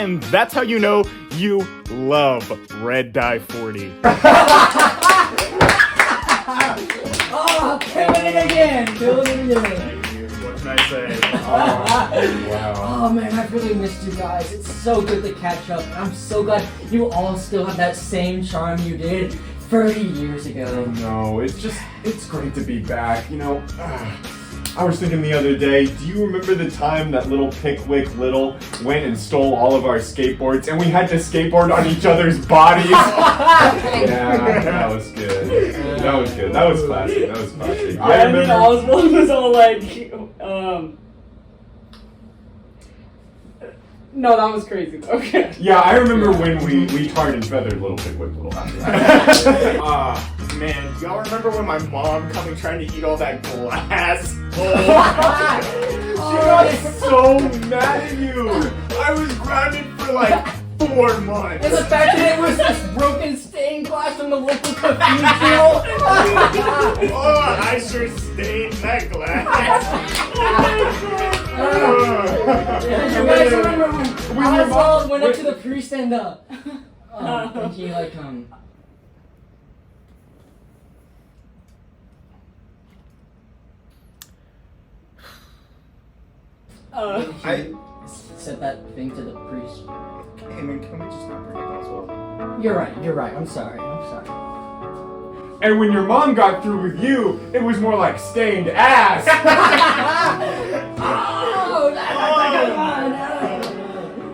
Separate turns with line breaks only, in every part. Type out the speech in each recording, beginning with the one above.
and that's how you know you love Red Die 40.
Oh, killing it again!
What can I say?
Oh man, I've really missed you guys. It's so good to catch up. I'm so glad you all still have that same charm you did 30 years ago.
No, it's great to be back, you know. I was thinking the other day, do you remember the time that little Pickwick Little went and stole all of our skateboards and we had to skateboard on each other's bodies? Yeah, that was good. That was good. That was classic. I
And then Oswald was all like, no, that was crazy. Okay.
Yeah, I remember when we tarred and feathered little Pickwick Little after that.
Man, do y'all remember when my mom coming trying to eat all that glass?
She got so mad at you!
I was grounded for like 4 months.
And the fact that it was this broken stained glass from the local cathedral.
Oh, I sure stained that glass.
You guys remember when Oswald went up to the priest and and he like
I
said that thing to the priest.
Hey man, can we just not bring up Oswald?
You're right. I'm sorry.
And when your mom got through with you, it was more like stained ass!
Oh, that's a good one.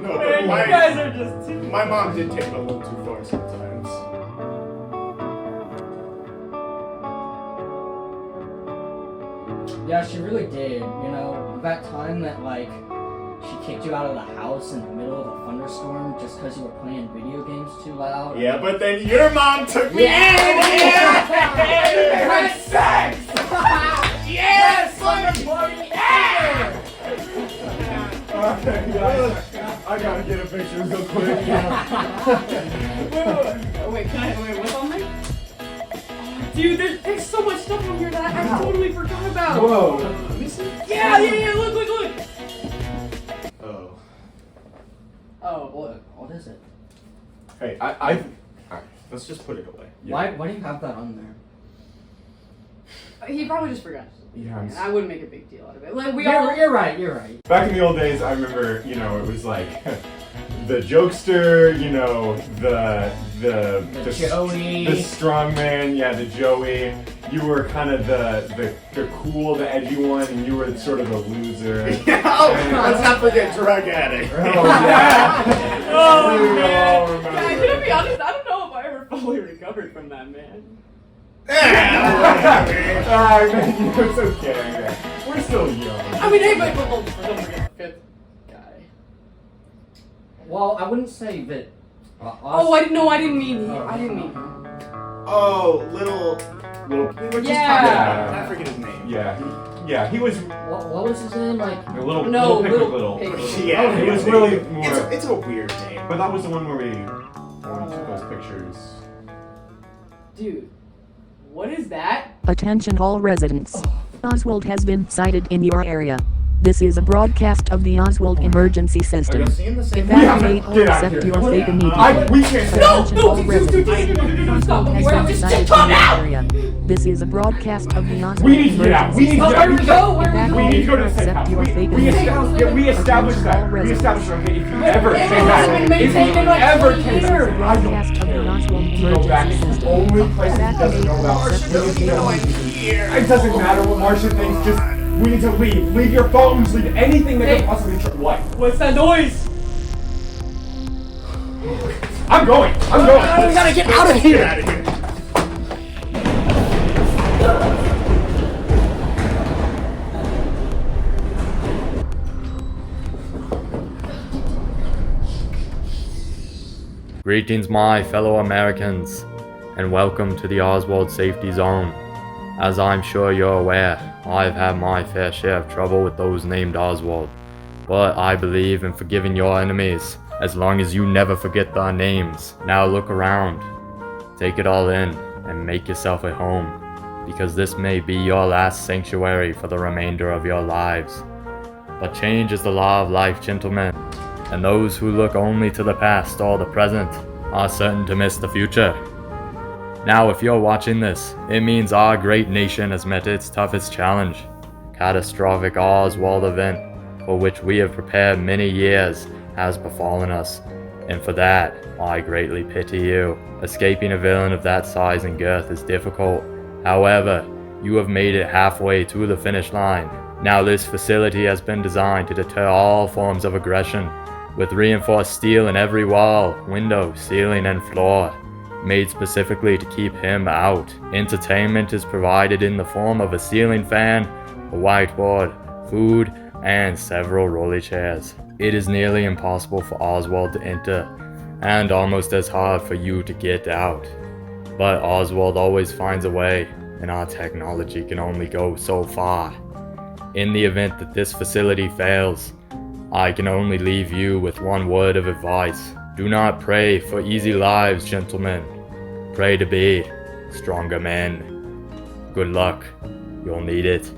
No,
Man, you guys are just too...
my mom did take it a little too far sometimes.
Yeah, she really did. You know, that time that like she kicked you out of the house in the middle of a thunderstorm just because you were playing video games too loud.
Yeah, but then your mom took me in!
Had sex! Yes! Slumber party!
I gotta get a picture real quick.
Wait, what's on there? Dude, there's so much stuff on here that I totally forgot about.
Whoa.
Let me see.
Yeah, look.
Oh, what is it?
Hey, alright, let's just put it away.
Why do you have that on there?
He probably just forgot.
Yeah,
And I wouldn't make a big deal out of it. Like
You're right.
Back in the old days, I remember, you know, it was like the jokester, you know, the
Joey.
the strong man, yeah, the Joey. You were kind of the cool, the edgy one, and you were sort of the loser.
Let's not forget drug addict.
Oh yeah.
Oh,
We
man.
all remember.
Yeah, I'm gonna be honest, I don't know if I ever fully recovered from that, man.
It's okay. We're still young.
I mean, hey, but don't forget the fifth guy.
Well, I wouldn't say that.
Oh, I didn't mean.
Oh, little. We were just
Yeah.
talking about him. I forget his name.
Yeah, he was
What was his name? Like.
a little
No,
Pickwick
little
Little.
Pickwick.
Yeah,
It was really more.
It's a weird name.
But that was the one where we took those pictures.
Dude, what is that?
Attention all residents. Oswald has been sighted in your area. This is a broadcast of the Oswald emergency system.
Are you seeing the same
Evacuate
Yeah,
or
get out
accept
here.
your fate immediately.
We can't say
Attention all
dude,
residents.
stop.
Oswald
Where
has
we
been
just
sighted
come
in your
out?
area. This is a broadcast of the Oswald
We need to get out. We need to
Oh,
get
where we
out.
go? Where we go?
We need to go to the safe
Accept
house.
your fate
We
immediately.
established that. We established that. Okay, if you ever
It
came
hasn't
back,
been
if
maintained
you
in like
ever
20
came
years.
back, I
Broadcast
don't
of the
care.
Oswald
You go back.
emergency
It's the
system.
only place he doesn't know about. We need to know. It doesn't matter what Marcia thinks. Just we need to leave. Leave your phones. Leave anything that could possibly try. What?
What's that noise?
I'm going.
We gotta get out of here.
Get out of here.
Greetings, my fellow Americans, and welcome to the Oswald Safety Zone. As I'm sure you're aware, I've had my fair share of trouble with those named Oswald, but I believe in forgiving your enemies, as long as you never forget their names. Now look around, take it all in, and make yourself at home, because this may be your last sanctuary for the remainder of your lives. But change is the law of life, gentlemen. and those who look only to the past or the present are certain to miss the future. Now, if you're watching this, it means our great nation has met its toughest challenge. Catastrophic Oswald event, for which we have prepared many years, has befallen us, and for that, I greatly pity you. Escaping a villain of that size and girth is difficult. However, you have made it halfway to the finish line. Now this facility has been designed to deter all forms of aggression, with reinforced steel in every wall, window, ceiling, and floor, made specifically to keep him out. Entertainment is provided in the form of a ceiling fan, a whiteboard, food, and several rolly chairs. It is nearly impossible for Oswald to enter, and almost as hard for you to get out. But Oswald always finds a way, and our technology can only go so far. In the event that this facility fails, I can only leave you with one word of advice. Do not pray for easy lives, gentlemen. Pray to be stronger men. Good luck. You'll need it.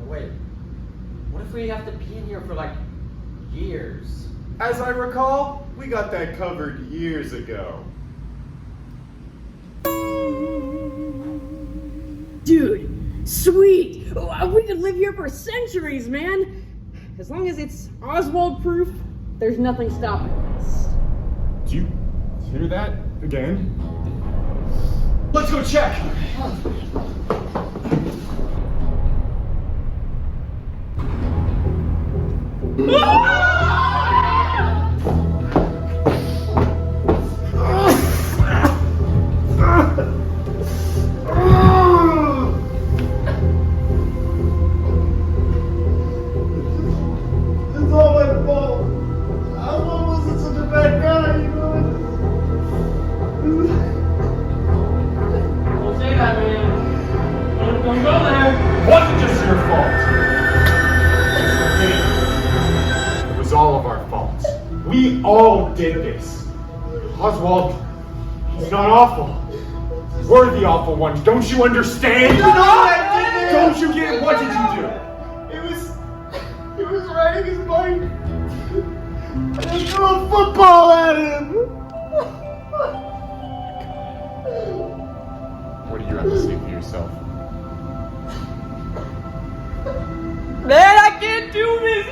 Wait, what if we have to be in here for like years?
As I recall, we got that covered years ago.
Dude, sweet! We could live here for centuries, man! As long as it's Oswald proof, there's nothing stopping us.
Do you hear that again? Let's go check!
It's all my fault. Oswald wasn't such a bad guy, you know?
Don't say that, man. Don't go there.
It wasn't just your fault. It was all of our faults. We all did this. Oswald, he's not awful. We're the awful ones. Don't you understand?
No, I didn't.
Don't you get it? What did you do?
He was riding his bike. And I threw a football at him.
What do you have to say for yourself?
Man, I can't do this!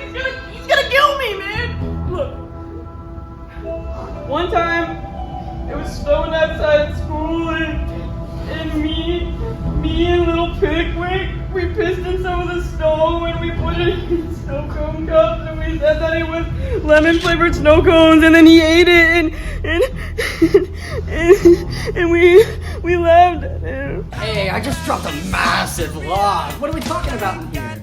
He's gonna kill me, man! Look. One time, it was snowing outside school, and me and little Pickwick, we pissed in some of the snow, and we put it in snow cone cups, and we said that it was lemon-flavored snow cones, and then he ate it, and we laughed at him.
Hey, I just dropped a massive log. What are we talking about in here?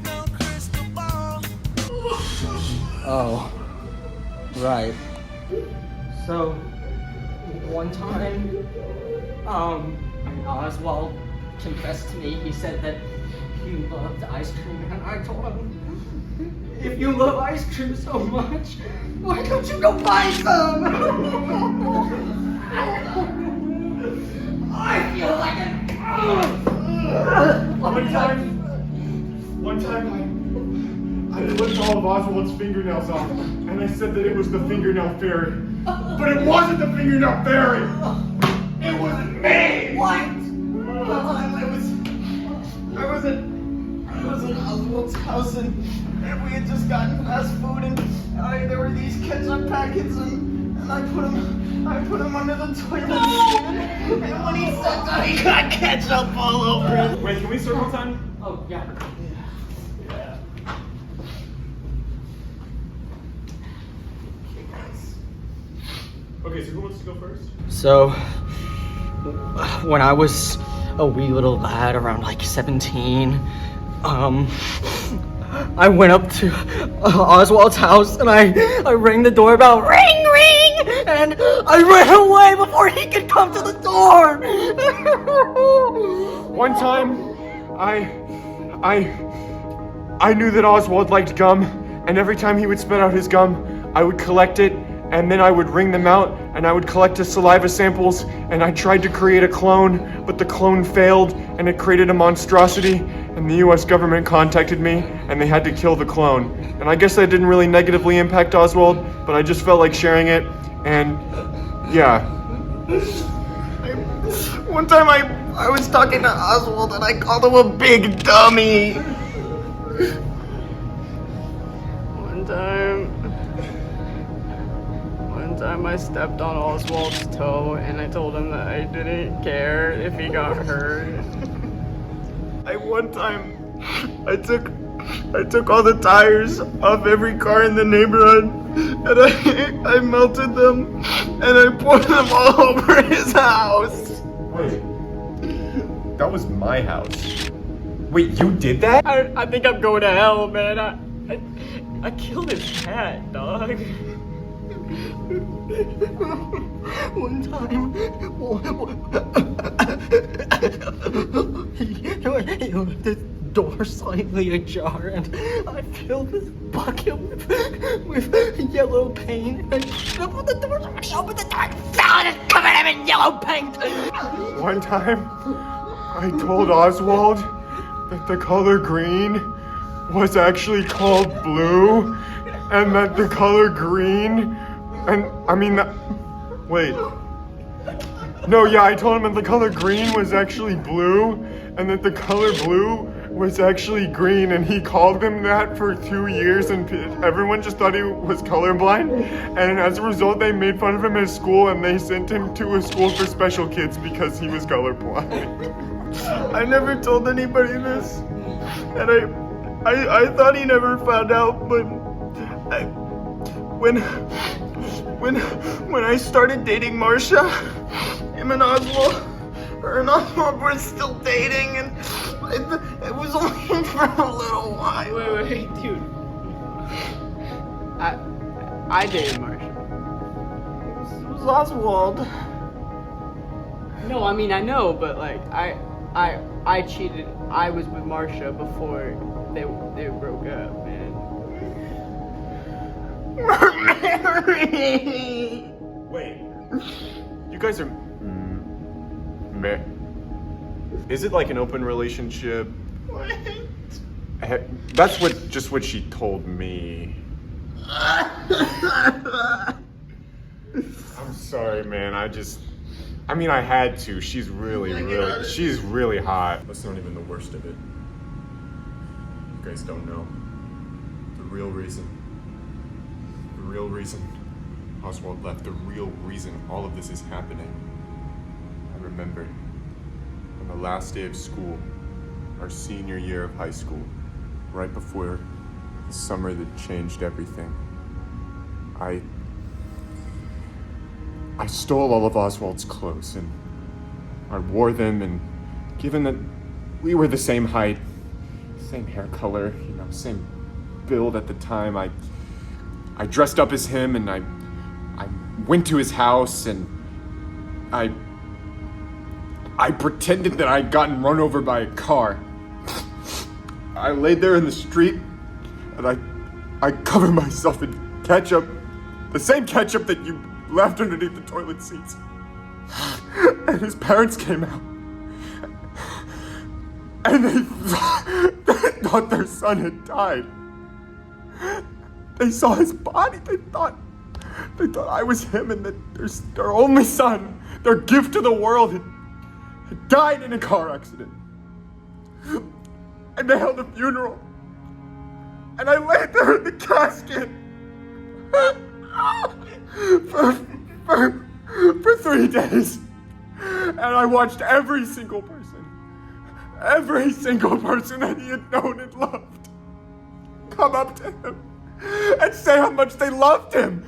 Oh, right. So, one time, Oswald confessed to me. He said that he loved ice cream, and I told him, if you love ice cream so much, why don't you go buy some? I feel like
One time I flipped all of Oswald's fingernails off, and I said that it was the fingernail fairy. But it wasn't the fingernail fairy! It wasn't me!
What? I was at Oswald's house, and we had just gotten fast food, and there were these ketchup packets, and I put them under the toilet seat, and when he sat down, he got ketchup all over it.
Wait, can we circle time?
Oh, yeah.
Okay, so who wants to go first?
So, when I was a wee little lad around like 17, I went up to Oswald's house and I rang the doorbell, ring, ring, and I ran away before he could come to the door.
One time, I knew that Oswald liked gum, And every time he would spit out his gum, I would collect it, and then I would wring them out, and I would collect his saliva samples, and I tried to create a clone, but the clone failed, and it created a monstrosity, and the US government contacted me, and they had to kill the clone. And I guess that didn't really negatively impact Oswald, but I just felt like sharing it, and yeah.
One time I was talking to Oswald and I called him a big dummy.
One time I stepped on Oswald's toe and I told him that I didn't care if he got hurt.
One time I took all the tires off every car in the neighborhood and I melted them and I poured them all over his house.
Wait, that was my house. Wait, you did that?
I think I'm going to hell, man. I killed his cat, dog.
One time,
the door slightly ajar, and I filled this bucket with yellow paint. And I opened the door, somebody opened the door, and found it covered him in yellow paint.
One time, I told Oswald that the color green was actually called blue, and that the color green, wait. No, yeah, I told him that the color green was actually blue, and that the color blue was actually green, and he called him that for 2 years, and everyone just thought he was colorblind, and as a result, they made fun of him at school, and they sent him to a school for special kids because he was colorblind.
I never told anybody this, and I thought he never found out, but when I started dating Marcia, him and Oswald, her and Oswald were still dating, and it was only for a little while.
Wait, dude. I dated Marcia.
It was Oswald.
No, I mean I know, but like I cheated. I was with Marcia before they broke up, man.
Wait, you guys are is it like an open relationship?
What?
That's what she told me. I'm sorry, man. I had to. She's really hot. That's not even the worst of it. You guys don't know. The real reason Oswald left, the real reason all of this is happening. I remember on the last day of school, our senior year of high school, right before the summer that changed everything, I stole all of Oswald's clothes and I wore them, and given that we were the same height, same hair color, same build at the time, I dressed up as him and I went to his house and I pretended that I'd gotten run over by a car. I laid there in the street and I covered myself in ketchup, the same ketchup that you left underneath the toilet seats. And his parents came out. And they thought their son had died. They saw his body. They thought I was him, and that their only son, their gift to the world, had died in a car accident. And they held a funeral. And I laid there in the casket for 3 days. And I watched every single person that he had known and loved come up to him and say how much they loved him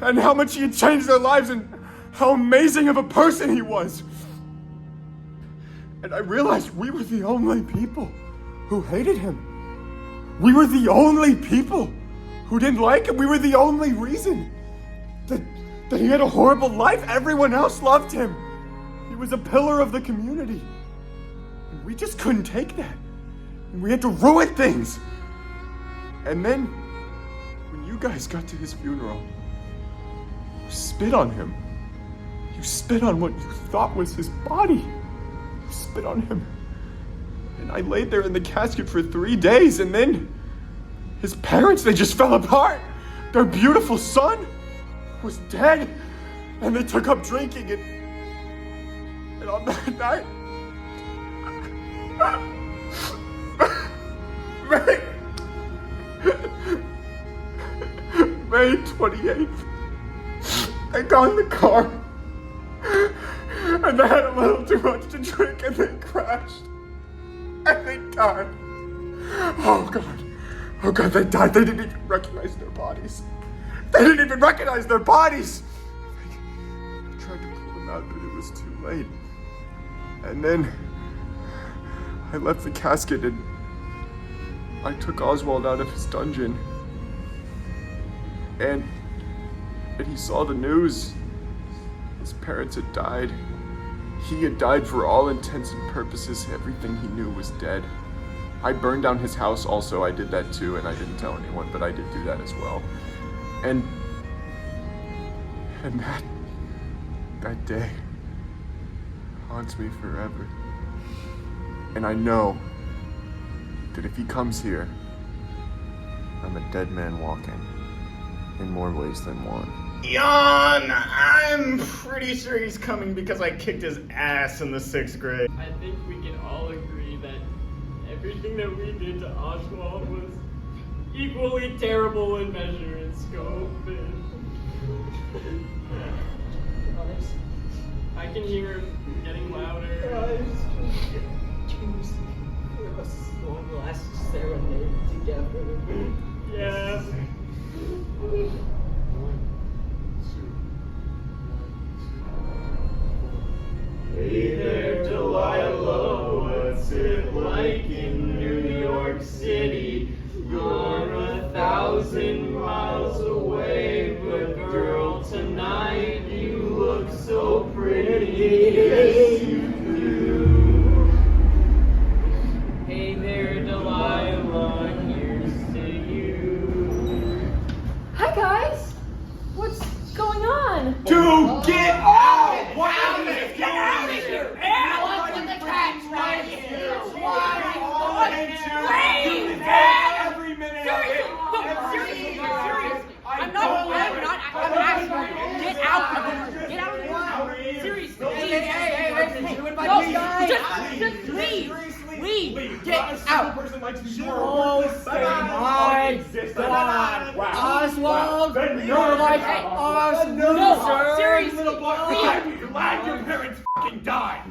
and how much he had changed their lives and how amazing of a person he was. And I realized we were the only people who hated him. We were the only people who didn't like him. We were the only reason that he had a horrible life. Everyone else loved him. He was a pillar of the community. And we just couldn't take that. And we had to ruin things. And then, when you guys got to his funeral, you spit on him. You spit on what you thought was his body. You spit on him. And I laid there in the casket for 3 days, and then his parents, they just fell apart. Their beautiful son was dead, and they took up drinking, and on that night, May 28th, I got in the car, and they had a little too much to drink, and they crashed, and they died. Oh God, they died. They didn't even recognize their bodies. They didn't even recognize their bodies. I tried to pull them out, but it was too late. And then I left the casket and I took Oswald out of his dungeon. And he saw the news. His parents had died. He had died for all intents and purposes. Everything he knew was dead. I burned down his house also. I did that too, and I didn't tell anyone, but I did do that as well. And that day haunts me forever. And I know that if he comes here, I'm a dead man walking in more ways than one.
Yawn! I'm pretty sure he's coming because I kicked his ass in the 6th grade.
I think we can all agree that everything that we did to Oswald was equally terrible in measure and scope. I can hear him getting louder.
Can you give us one last serenade together?
Yeah.
Hey there, Delilah, what's it like in New York City? You're 1,000 miles away, but girl, tonight you look so pretty. Yes, you do. Hey there, Delilah, here's to you.
Hi guys! What's going on?
To get out! Wow!
Get out of here! What's with the cats right here? Why? Leave!
Every minute of it.
Seriously! I'm asking you. Get out of here! Get out of here! Seriously! Hey! No, just leave! Leave! Get out!
Oh my God! Oswald, you're like a
No, seriously!
I'm glad your parents fucking died.